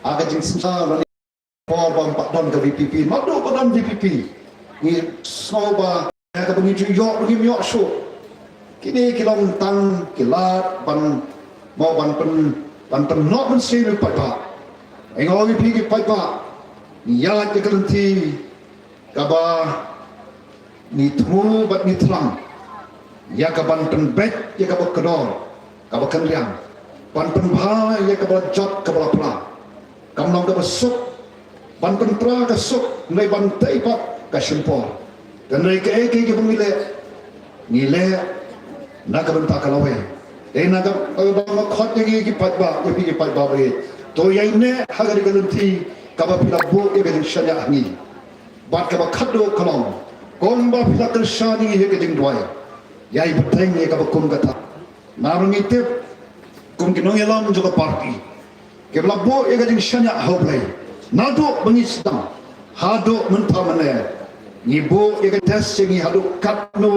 agak jing sensar bang pak don ke VPP madu badan VPP ni soba ka bengi yok bengi yok so kini kilong tang kilat ban mau ban pen not ban sini pak pak engau VPP pak pak ni ya ke kelanti kaba ni tmu bat ni tlang ya ka ban pen bet ya ka kedor ka kenliang ban pen bha ya ka jot ka pla kamnong ka besuk ban pentra ka sok nai ban tai pak ka simpor dan nai ke ke pemile ngile na ka benta ka lawe na ka ba khot ni ki pat ba ki pat ba be to yai ne ha ga ka lunti ka ba pila bo e be shanya ni bat ka ba khado kolom kom ba pila ka shani he ke ding dwai yai beteng ni ka ba kum ka ta na ru ni te kum ki no yalam jo ka party ke bla bo e ga ding shanya ho play nado bengi sedang hado mentah mana ni bo ye ka tes ni hado katno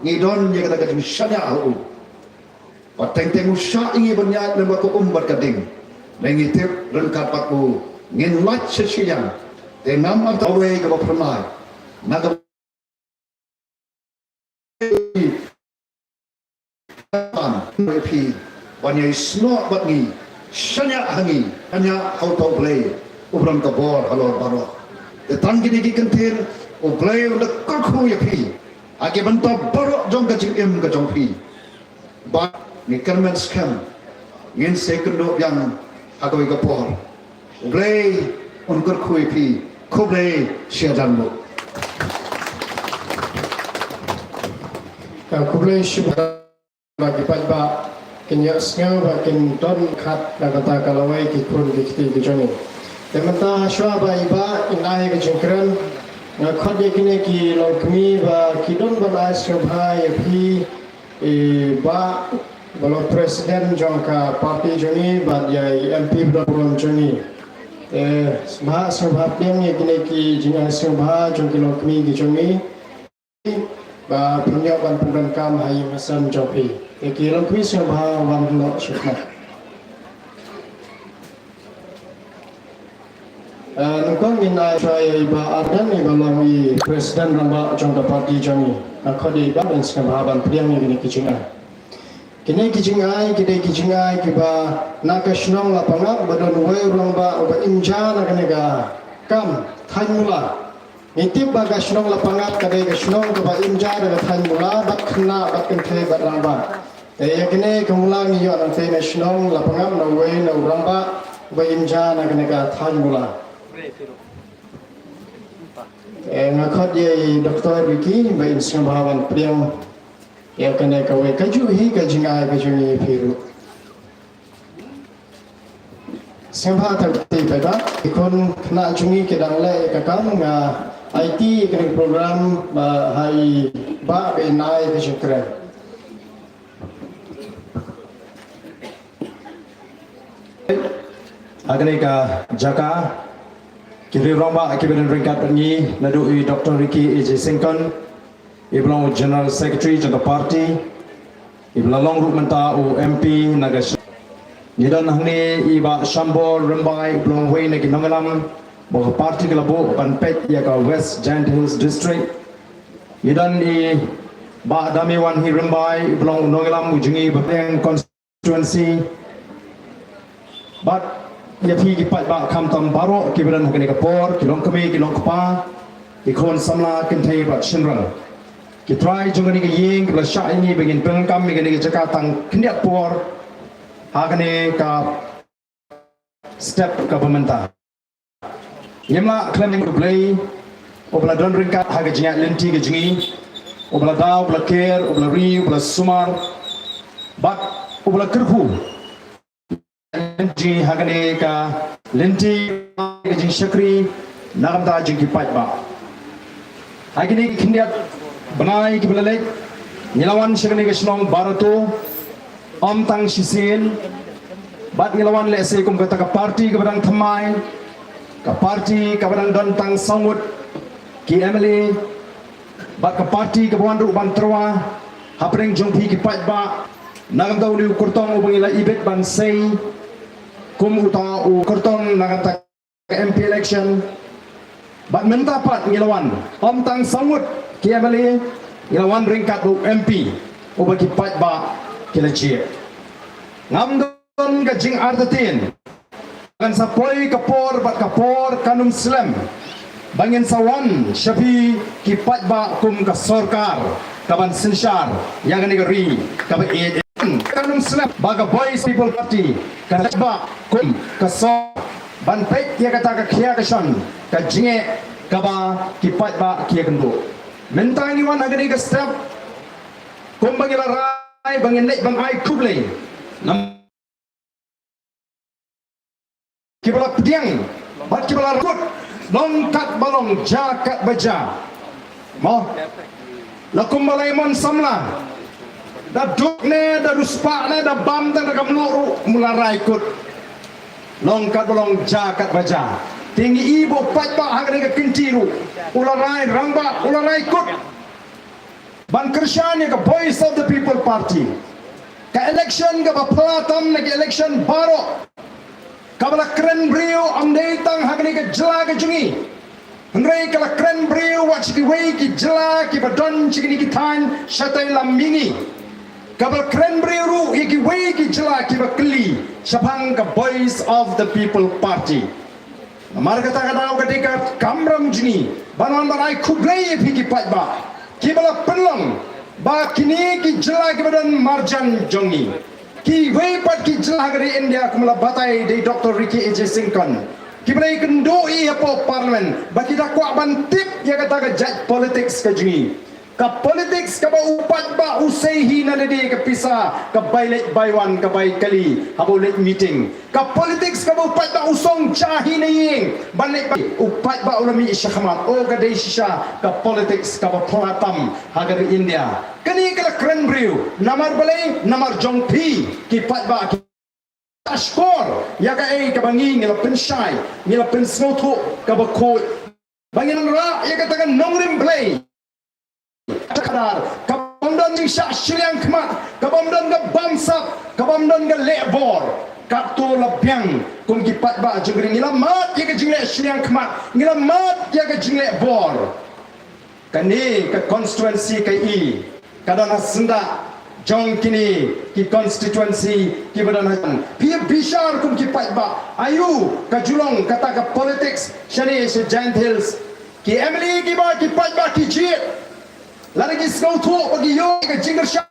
ni don ye ka ka shanya hu pateng teng usha ingi banya le ba ko umbar kading lengi tep rengkat paku ngin lat sesiang te nam anta we ka ba pernai na ka pi banya snot bat ni shanya hangi hanya how to play ubran ka bor halor baro de tangi ni kentir o play on the kokhu ya pi age banta baro jong ka jim ka jong pi ba ni kermen scam ngin sekundo yang agoi ka bor o play on kokhu ya pi ko play syadan mo ka ko play shibha bagi ba kenya sngaw ba kin don khat na kata kalawai ki kun dikti ki jongi temata shwa ba iba inai ke jengkran na khode kine ki lokmi ba kidon ba shobha ye phi ba balo president jongka party joni ba ya MP bron joni sma shobha pem ye kine ki jinga shobha jongki lokmi ki joni ba punya ban program kam hai masan jopi ki lokmi shobha wan lo shobha nukong inai saya iba adan iba lawi presiden ramba jongda parti jangi akhodi iba dan sekamaban priang ni kini kijingai kiba nakashnong lapanga badon wei ramba oba imja nakanega kam thaimula nitip baga shnong lapanga kadai gashnong oba imja daga thaimula bat khna bat kenthe bat ramba yakine kamula ni yo anate nashnong lapanga na wei na ramba oba imja nakanega thaimula ngakhot ye Dr. Ricky ba insang bahawan priang ya kena kawe kaju hi kajinga kajuni phiru sembha thati pada ikon na jungi kedang le kakam nga IT kene program ba hai ba be nai kajikra agane ka jaka kiri romba akibaran ringkat pengi nadu Dr. Ricky AJ Singkon iblang General Secretary jangka parti iblang long root menta MP nagas nidan hangni iba shambol rembai iblang way na kinangalam baga parti kelabo panpet ya ka West Giant Hills District nidan i ba dami wan hi rembai iblang nongalam ujungi bateng constituency but ya phi ki pat ba kham tam baro kibaran hukani kapor kilong kami kilong kapa ikon samla kentai bat shinran ki try jungani ki yeng la sha ini begin pengkam mi gani jaka tang kendiat por hagane ka step ka pementa yemla claiming to play obla don ringkat haga jingat lenti ke jingi obla da obla care obla ri obla sumar but obla kerhu ji hagane ka lenti ke jing shakri nagam da jing ki pat ba hagane kendiat benai ki belalek nilawan shakni ke shnong barato om tang shisin bat nilawan le se kum kata ka parti ke badang thamai ka parti ka badang don tang sangut ki emily bat ka parti ke buan ru ban terwa hapreng jongpi ki pat ba nagam da uli kurtong ubangila ibet ban sei kum uta u kerton nagata MP election bat mentapat ngilawan om tang samut kiamali ngilawan ringkat u MP u bagi pat ba kilajie ngamdon gajing artatin kan sapoi kapor bat kapor kanum slam bangin sawan syafi kipat ba kum ka sorkar kaban sinshar yang negeri kaban kanum slam baga boys people party kan ba kum ka so ban pek dia kata ka khia ka shan ka jinge kaba kipat ba kia kendo mentang ni wan agani ka step kum bangin rai bangin net bang ai kuble nam kibala pediang bat kibala rut longkat balong jakat baja mo lakum malaimon samla da dukne da ruspakne da bamtan da kamluru mularai kut longkat balong jakat baja tinggi ibu patba hagane ka kintiru ularai rangba ularai kut ban kersyane ka voice of the people party ka election ka baplatam na election baro kabala kren brio amdei tang hagane ka jela ka jungi Hengrai kala kren brio wat chiki wei ki jela ki badon chiki ni ki tan shatai lamini kabala kren brio ru ki wei ki jela ki bakli syapang ka voice of the people party amar kata kata ketika kamram jungi banon barai kublai pi ki pat ba ki bala penlong ba kini ki jela ki badon marjan jongi ki wei pat ki jela dari India kumala batai dari Dr. Ricky A.J. Singkon ki brai kendoi apo parlimen bagi dak kuat bantip ya kata ka judge politics ka jungi ka politics ka ba upat ba usehi na dedi ka pisa ka bailet baiwan ka bai kali habolet meeting ka politics ka ba upat ba usong jahi na ying balik ba upat ba ulami syahmat o ka dei shisha ka politics ka ba platam hagar India kani kala kren brio namar balai namar jongpi ki pat ba Ashkor, ya ka ay kabangi ngila pensay, ngila pensnoto kabakot. Bangin ra ya ka tagan nongrim play. Takadar, kabamdan ng syang kmat, kabamdan ga bamsap, kabamdan ga lebor. Kato labyang kung gipat ba jengri ngila mat ya ka jingle syang kmat, ngila mat ya ka jingle bor. Kani ka constituency kay i kadana senda jong kini ki constituency ki badan pi bishar kum ki pat ba ayu ka julong kata ka politics shani se giant hills ki Emily ki ba ki pat ba ki jit lari ki snow to bagi yo ka jingle sha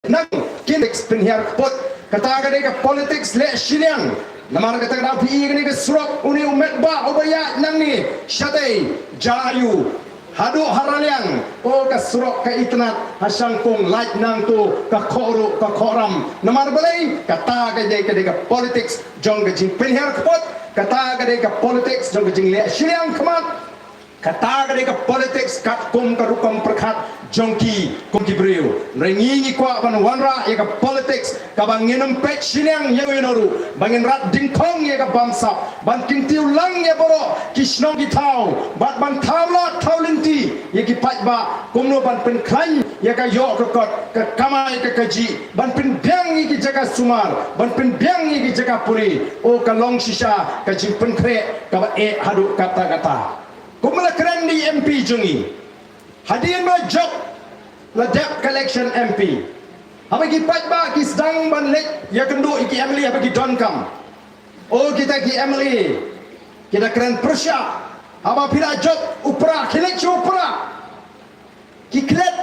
nang kin explain here pot kata ka de ka politics le shiliang namar kata ka pi ni ka surok uni umet ba obaya nang ni shatai jayu hadu haraliang o ka surok ka itnat hasang kong light nang tu ka khoro ka khoram namar balai kata ka de ka politics jong ka jing penher kpot kata ka de ka politics jong ka jing le shiliang khamat kata ka de ka politics kat kum ka rukam prakhat jongki kum ki brio rengi ni kwa ban wanra ya ka politics ka banginum pet shiliang ya yonoru bangin rat dingkong ya ka bamsa ban kintiu lang ya boro kisno ki thau bat ban thawla thawlinti ya ki pat ba kumno ban pen klan ya ka yo ka kot ka kamai ka kaji ban pen byang ki jaga sumar ban pen byang ki jaga puri o ka long shisha ka jing pen kre ka ba e hadu kata kata kumala kren di MP jungi hadirin ba job la debt collection MP apa ki pat ba ki sedang ban lek ya kendo iki Emily apa ki don kam oh kita ki Emily kita keren persya apa pira job upra kilek upra ki klet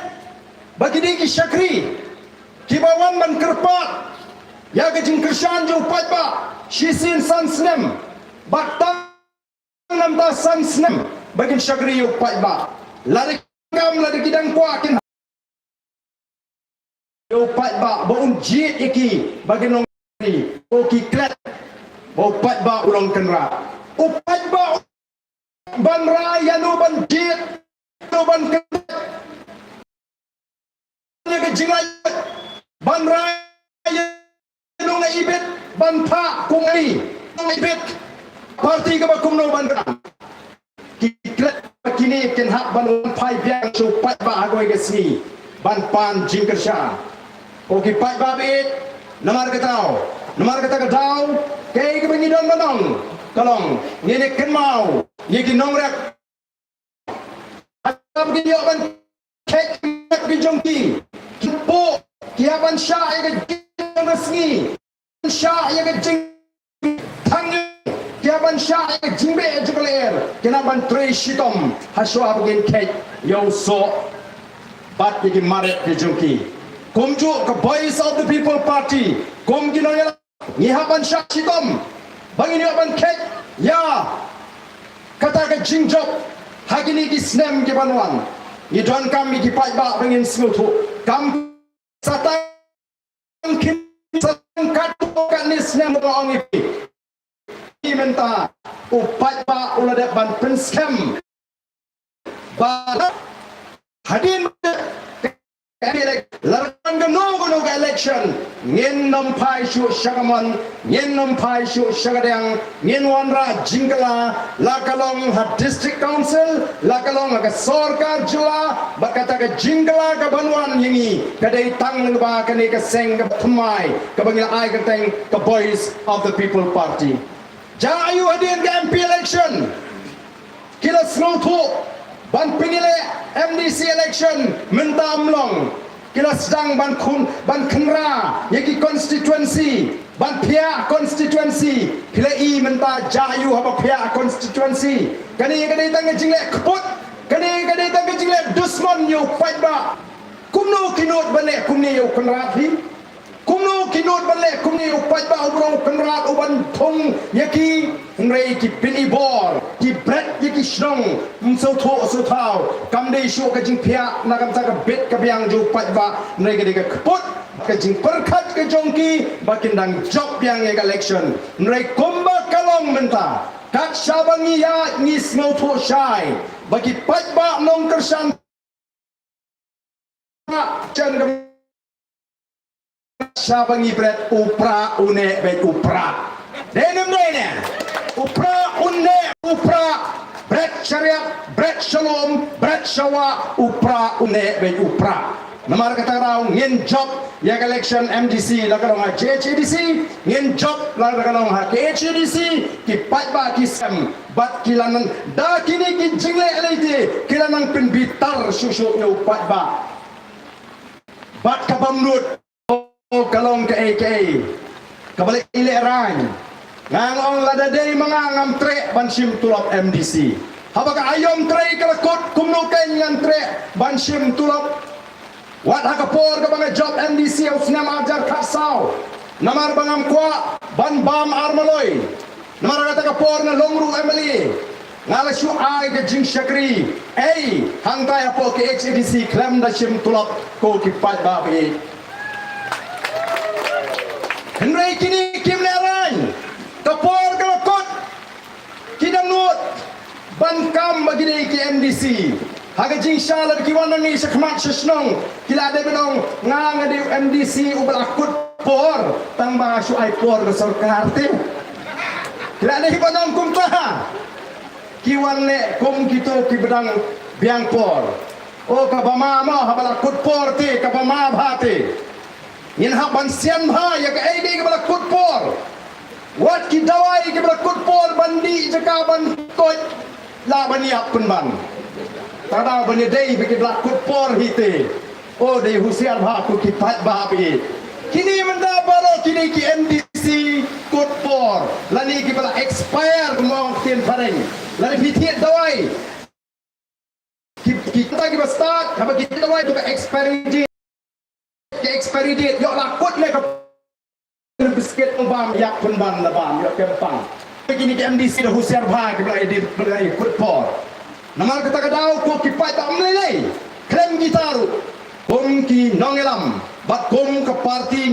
bagi di ki syakri ki bawan ban kerpat ya ke jing kersan jo pat ba shisin san snem batang nam ta san snem bagi syakri yo pat ba lari kam la de kidang kwa kin yo pat ba baun jit iki bagi nong ni o ki klet o pat ba ulong kenra o pat ba ban raya no ban jit no ban klet ni ke jingai ban raya no nga ibet ban pa kung ai no ibet parti ka ba kum no ban ki klet kini ken hak ban pai biang so pat ba agoi gesni ban pan jingkersha o ki pat ba bit namar katao Nomor kata kadau, kay ke bengi don manong. Kalong, ngene ken mau, ye ki nong rek. Atam ki yo ban kek ki jongki. Kipo, kiaban sya ye ke jong resmi. Sya ye ke jing thang kiaban sya ye ke jingbe jukaler. Kenaban tre shitom, haswa begin kek yo so bat ye ki mare ki jongki. Komju ke Voice of the People Party, kom ki nong ngihaban sya shitom. Bangin yo ban kek ya kata ke jingjok hagini ki snem ki banwan ni don kam ki pai ba bangin smutu kam satang kin kat kan ni snem ko ong i menta upai ba ulade ban penskem ba hadin larang gano election ngin nampai syu syagaman ngin nampai syu syagadang ngin wanra jingkala lakalong ha district council lakalong ha sarkar jula bakata ka jingkala ka banwan yingi kadai tang ba kani ka seng ka thumai ka bangila ai ka teng ka Voice of the People Party jayu hadin ka MP election kila slow ban pinile MDC election menta amlong kila sedang ban kenra yaki constituency ban pia constituency kila i menta jayu haba pia constituency kani tang jingle keput kani tang jingle dusman yo fight ba kumno kinot bane kumni yo kenra thi kumno kinot bane kumni yo fight ba ubro kenra uban thong yaki ngrei ki pinibor ki bret yaki shnong mso tho so thao kam dei shu ka jing phia na kam sa ka bet ka byang ju pat ba ngrei ka kput ka jing perkhat ka jongki bakin dang job yang election ngrei komba kalong menta kak shabangi ya ni smo tho shai bagi pat ba nong kersan chen ka shabangi bret upra une bet upra denem dene upra unne upra bret syariat bret shalom bret syawa upra unne be upra namar kata raw ngin job ya election MDC la kalong ha JHDC ngin job la kalong ha KHDC ki pat ba ki sem bat kilanan da kini ki jingle elite kilanang pin bitar susu no pat ba bat kabamnut kalong ke AK kabalik ile rang ngangong lada day mga ngamtre bansim tulap MDC habaka ayom tre kalakot kumnuken ngantre bansim tulap wat hakapor ka mga job MDC au sinam ajar kasaw namar bangam kwa ban bam armaloy namar kata kapor na longru emily ngala syu ay ka jing shakri ay hangtay apo ke HDC klem da sim tulap ko ki pat ba be henry kini kimleran kapor kalakot kinangut bankam bagini ki MDC haga jing shala kiwanan ni sakmat sesnong kila de benong ngang di MDC ubal akut por tang ba su ai por ke sarkar te kila de hibanong kumta kiwan le kum kito ki bedang biang por o ka bama ma habal akut por te ka bama bhate yin ha ban siam ha ya ka ai de ka akut por wat ki dawai ki berakut por bandi jaka ban kot la bani apun ban tada bani dei bi berakut por hite o dei husian ba ku ki pat ba bi kini menda balo kini ki MDC kut por lani ki bala expire mong tin pareng lani pitiet dawai ki kita ki start haba ki dawai tu ka expiry date yo la kut le ka biscuit bam yak pun ban la bam yak kempang begini ke MDC dah husiar bhag belai di belai kutpor namal kata kadau ko ki pai tak melelei klem gitaru kom ki nongelam bat kom ke parti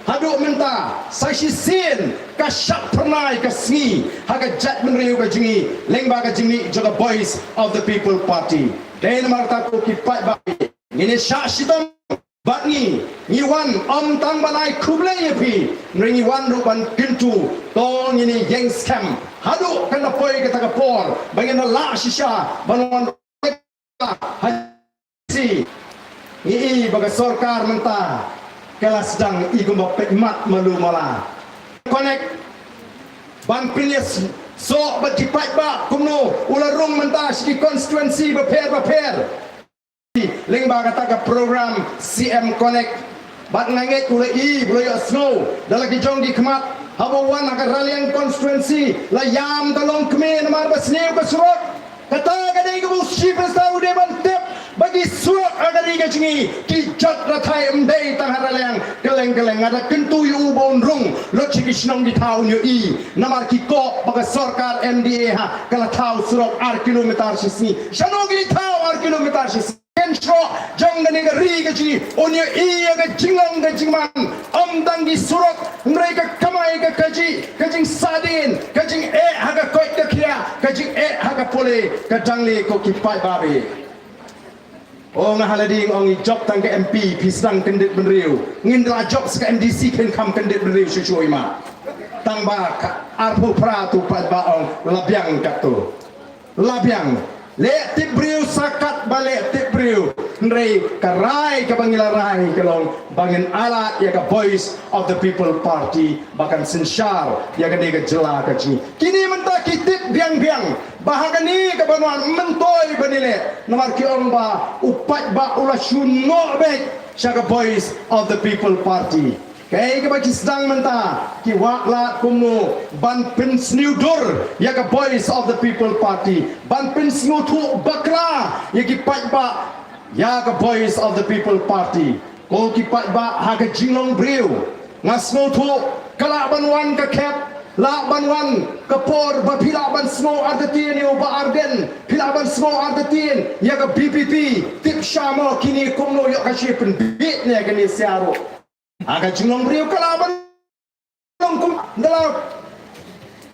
haduk menta saisi sin ka syak pernai ka sngi haga jat menriu ka jingi lengba ka jingi jaga Voice of the People Party dan marta ko ki pai ba ini syak sitom batni ngiwan om tang banai kublai pi ngi wan ruban pintu tong ini yang scam haduk kana poi kata ka por bangena la shisha banwan si bagi sorkar mentah kelas sedang igum mat malu malah connect ban pilis so berjipat bak kumno ularung mentah di konstituensi berper lingba kata ke program CM Connect bat ngangit ulai buloyo snow dalam kijong di kemat habawan akan ralian konstituensi layam talong keme namar basnew kesurot kata kadai ke busi pesta udeban tep bagi surat agari gacingi kijat ratai emdai tangan ralian keleng-keleng ada kentu yu bon rung lot cikisnong di tahun yu i namar kiko bagi sorkar MDA ha kala tahu surat ar kilometer sisi shanong di tahu ar kilometer sisi Kensho jang gani gari gaji onya iya ga jinglang ga jingman amdang di surat mereka kamai ga kajing sadin kajing haga koi ga kia kajing haga pole kajangli ko kipai babi oh ngahalading ong job tang ke MP pisang kendit benriu ngindra job ska MDC ken kam kendit benriu sucui ma tang ba arpu pratu pat baong labiang katu labiang le tibriu sakat balik tibriu nrei karai ke bangilarai kelong bangin alat ya ke voice of the people party bahkan sensyar ya ke nega jela ke sini kini mentah kitip biang-biang bahagani ke banuan mentoi banile nomor ki orang ba upat ba ulah syuno baik sya ke voice of the people party kay ke bagi sedang mentah ki waklat kumno ban pen sniudur ya ke voice of the people party ban pen snutu bakra ya ki pat ba ya ke voice of the people party ko ki pat ba ha ke jinglong briu ngasnutu kala banwan ke kep la banwan ke por ba pila ban smo ardetin yo ba arden pila ban smo ardetin ya ke BPP tip syamo kini kumno yo ka shipen bit ne ke ni siaro aga jinglong beriu kalaban kum dalam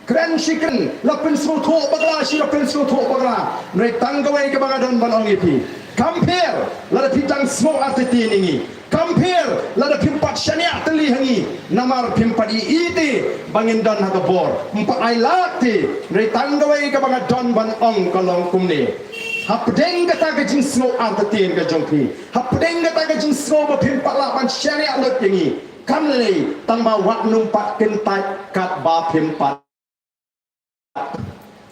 keren chicken lapin suatu bagla si lapin suatu bagla mereka tanggawai ke bagadon banong ipi compare lada pitang semua arti ini compare lada pimpat syaniak teli hangi namar pimpat iti bangin don haga bor empat ailati mereka tanggawai ke bagadon banong kalong kumni hapdeng kata gajing snow artetin ke jongki hapdeng kata gajing snow bapimpat lapan syariat lot yangi kamle tambah wak numpak kentai kat bapimpat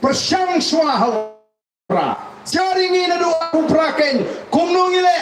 persyang swahawra jaringi nadu aku praken kumnungile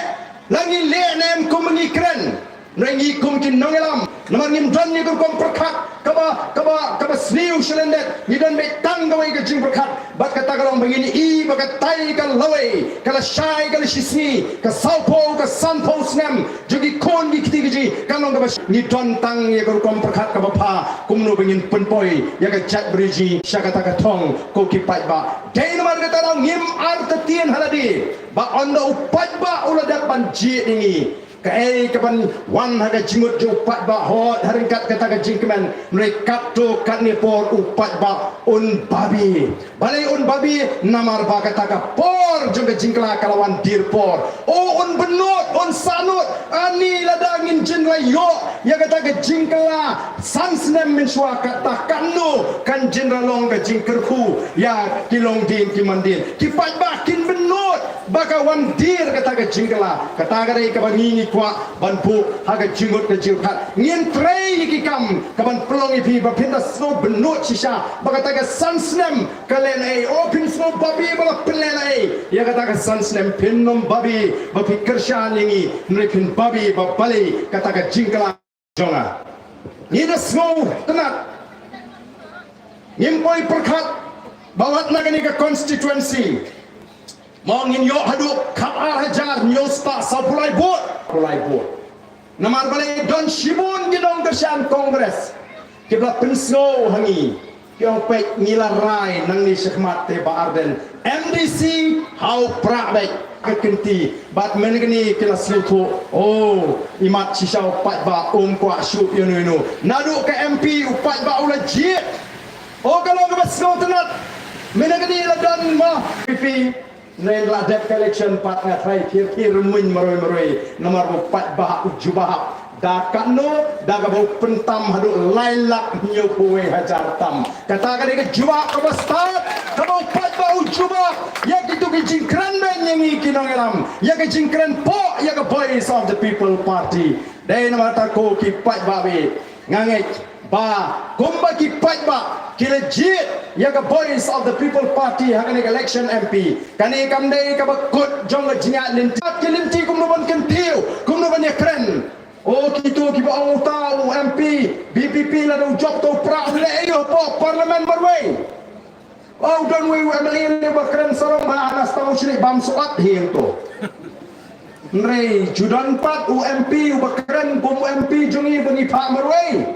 langi le nem kumengikren rengi kumkin nongelam namar nim don ni kum perkat kaba sniu selendet ni don be tanggawai ke jing perkat bat kata kalong begini i bakat tai kal lawai kala syai kala sisni ka saupo ka sanpo snem jogi kon di kiti kalong ka ni don tang ye kum perkat ka pa kumno bengin penpoi ya ka chat briji syakata ka tong ko kipat ba dai namar kata kalong ngim artetien haladi ba ondo upat ba uladak banji ini kai kapan wan haga jingut ju upat ba hot haringkat kata ka jingkeman mereka to kat ni por upat ba un babi balai un babi namar ba kata ka por juga jingkla kalawan dir por oh un benut un sanut ani ladangin jinla yo ya kata ka jingkla sansnem min swa kata kanu kan jinra long ka jingkerku ya kilong din kimandin kipat ba kin benut bakawan dir kata ka jingkla kata ka dai ka bangini kwa banpu haga jingut ke jilkat ngin trei ikam kaban pelong ipi bapinda snow benut sisa bakata ka sansnem kalen ai open snow babi bala pelen ai ya kata ka sansnem pinnom babi bapi kershan lingi nrepin babi babali kata ka jingkala jonga ni the snow tenat ngimpoi perkat bawat nagani ka constituency mongin yo haduk kapal hajar nyosta sapulai bot namar balai don shibun gidong kersian kongres kibla pensno hangi yang pek ngilarai nang ni sekhmat te ba arden MDC hau prabai kekenti bat menegni kila slutu oh imat sisau pat ba kwa syu yunu nadu ke MP upat ba ula jit oh kalau ke basno tenat menegni ladan ma pipi Nen la dep election pat ngatrai kir min maroi nomor 4 bah ujubah da kanu da ga bau pentam hadu lailak nyu kuwe hajar tam kata kali ke jua ke bestat ke bau pat bau jua ya gitu ke jingkran men nyanyi kinong elam ya ke jingkran po ya ke voice of the people party dai nama ta ko ki pat babe ngangek ba kumba ki pat ba ki legit ya ke voice of the people party hakane election MP kani kamdai ka bakut jong jinga lintat ki linti kum no ban kentiu kum no ban ya kren. Oh kita bawa tahu MP BPP lah dah job tu prak le ayo po parlimen berway. Oh dan we MLA ni bakran sarong anas tahu sini bam suat hiang tu. Nrei judan 4 UMP bakran kum MP jungi bengi pak berway.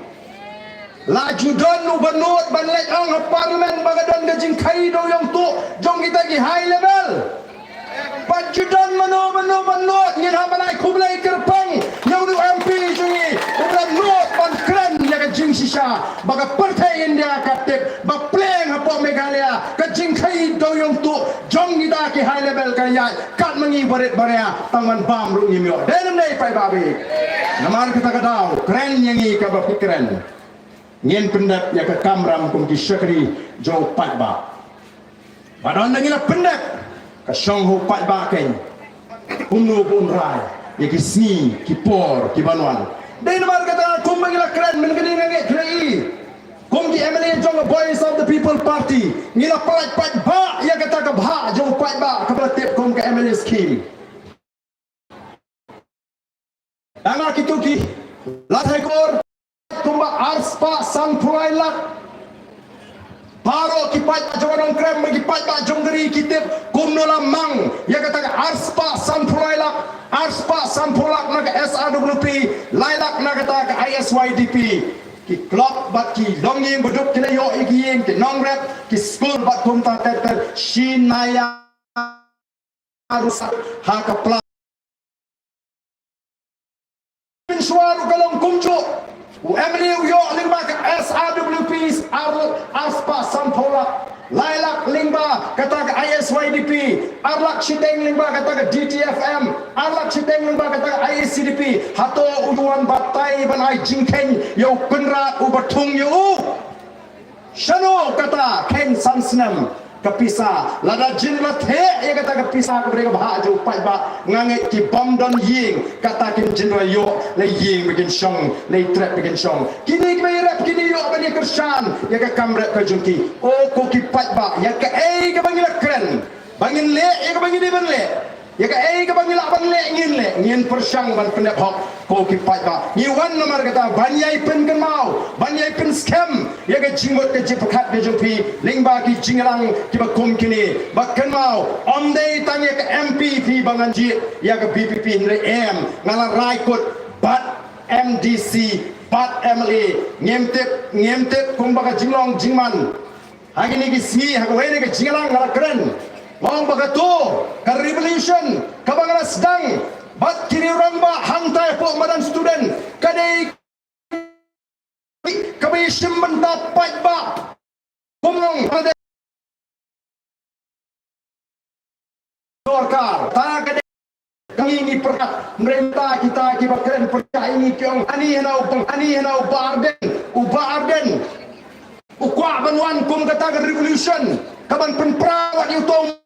La judan ubanut banlek ang parlimen bagadan gajing kai do yang tu jong kita gi high level. Pajudan mano ngin hamanai kublai kerpang yang du MP jungi udah not pan kran ya ka jing sisa baga partai India kaptek ba pleng hapo Meghalaya ka jing khai do yang tu jong kita ki high level kaya kat mengi baret barea tangan bam ru ngimyo denam nei pai babi namar kita kadau kran nyangi ka ba pikran ngin pendak ya ka kamram kum ki syakri jo pat ba badon ngila pendak ka shong ho pat ba ken umno pun rai ya ki sni ki por ki banwan dai namar kata kum mangila kran men gani ngange klei kum ki MLA jong voice of the people party ngila pat pat ba ya kata ka bha jong pat ba ka tip kum ka MLA scheme danga kituki lathai kor kumba arspa sang pulai lak Baro kipat jawan krem kipat ba jonggeri kitip kumno lamang ya kata arspa sampulak naga SRWP lailak naga kata ISYDP ki klok bat ki longi buduk kila yo igiyeng ki nongrep ki school bat kumta ter shinaya rusak haka pla suaru kalong kumcu UMLA yo lingba ke SRWP arspa sampulak lailak lingba kata ke ISYDP arlak shiteng lingba kata ke DTFM arlak shiteng lingba kata ke ISCDP hato uduan batai banai jingkeng yo penrat ubatung yo shano kata ken sansnam kapisa lada jin lathe ya kata kapisa ke mereka bahaju pai ba ngange ki bom don ying kata kin jin yo le ying bikin shong le trap bikin shong kini ke rap kini yo bani kersan ya ka kamret ka jungki oh ko ki pai ba ya ka ke bangila kren bangin le ya ka bangin ban le ya ka ke bangila ban le ngin persang ban pendek hok ko ki pai ba ni wan nomor kata banyai pen kan mau banyai pen scam ya ka jingmot ke jipakat ke jungpi lingba ki jinglang ki ba kum kini bakkan mau omdei tanya ke MPP banganji ya ke BPP ndre M ngala raikut bat MDC bat MLA ngemtep kum ba ka jinglong jingman hagi ni ki smi hagi wene ke jinglang ngala keren Wang bagato ka revolution ka bangala sedang bat kini ramba hantai po madan student kadai kabai simban dapat ba kumong ada sorkar ta kadai kami ini perkat merintah kita kibakren percaya ini kyong ani henau barden ukwa banwan kum kata revolution kaban penperawat utong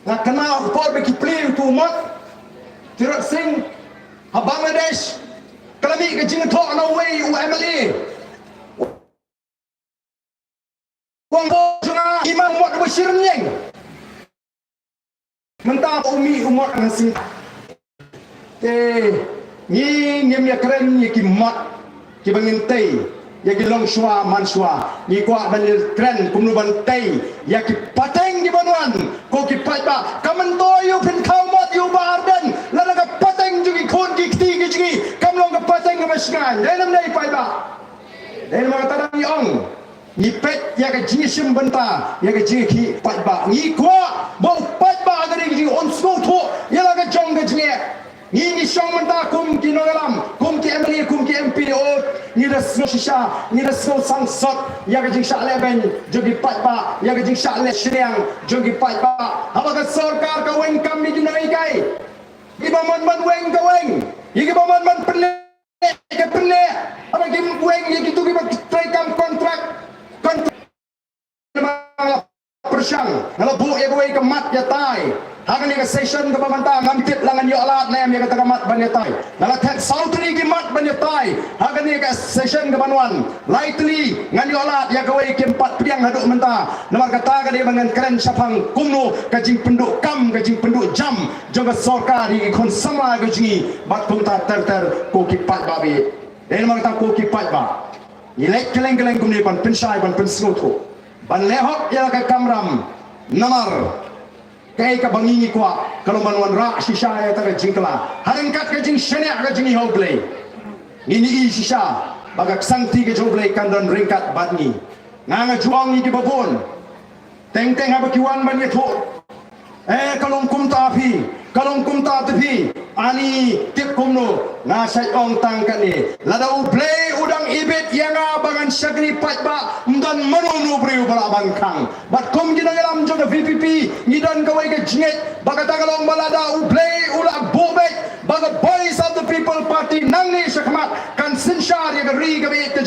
nak kenal por beki play tu mat Tirat Singh ha Bangladesh kalami ke jing thok na way UMLA wang bo juna imam wat bashir nyeng mentah umi umat ngasing ni ngem ya keren ni ki mat ki bangin tei ya ki long shwa man shwa ni kwa ban kren kumnu ban tei ya ki pateng di banuan ko ki pat ba kamen to yu pin kaumat yu barden la ka pateng jugi kon ki ti ki jugi kam long ka pateng ka masngan dalam nei pai ba dalam ka tadang ni ong ni pet ya ka jingi sim benta ya ka jingi ki pat ba ni kwa bo pat ba agari ki on sno to ya la ka jong ka jingi Ni syong menta kum ki nolam, kum ki MLA, kum ki MP o ni resno shisha, ni resno sangsot ya ke jing sha le ben jogi pat ba, ya ke jing sha le shriang jogi pat ba. Apa ka sarkar ka weng kam ni dinai kai. Iba man weng ka weng. Iba man penne ke penne. Apa ki weng ye ki tu ki try kam kontrak persyang kalau bu ya gue kemat ya tai hagan ni session ke pemantang ngamtip langan yo alat nem ya kata kemat ban ya tai kalau tek sautri kemat ban ya tai hagan ni session ke banuan lightly ngan yo alat ya gue keempat piang haduk mentah nomor kata ke dia dengan keren sapang kumno kajing penduk kam kajing penduk jam jaga sarkar di kon sama kajing bat punta ter ko kipat babi dan nomor kata ko kipat ba ilek keleng kumni pan pensai pan pensngoto ban lehok ya ka kamram namar kai ka bangingi kwa kalau manuan ra shisha ya ta jingkla harengkat ka jing shene ka jing hogle ini i shisha bagak sangti ke jogle kandon ringkat badni nganga juang ni di babon teng apa kiwan ban ye tho kalong kum ta tepi ani tip kumno na sai ong tang kan ni lada play udang ibet yang abangan syagri pat ba dan menunu priu bala bangkang bat kum gina dalam joga VPP ngidan kawai ke jinget bagata kalong balada play ula bobek baga voice of the people party nang ni syakmat kan sinsyar ya gari gabe te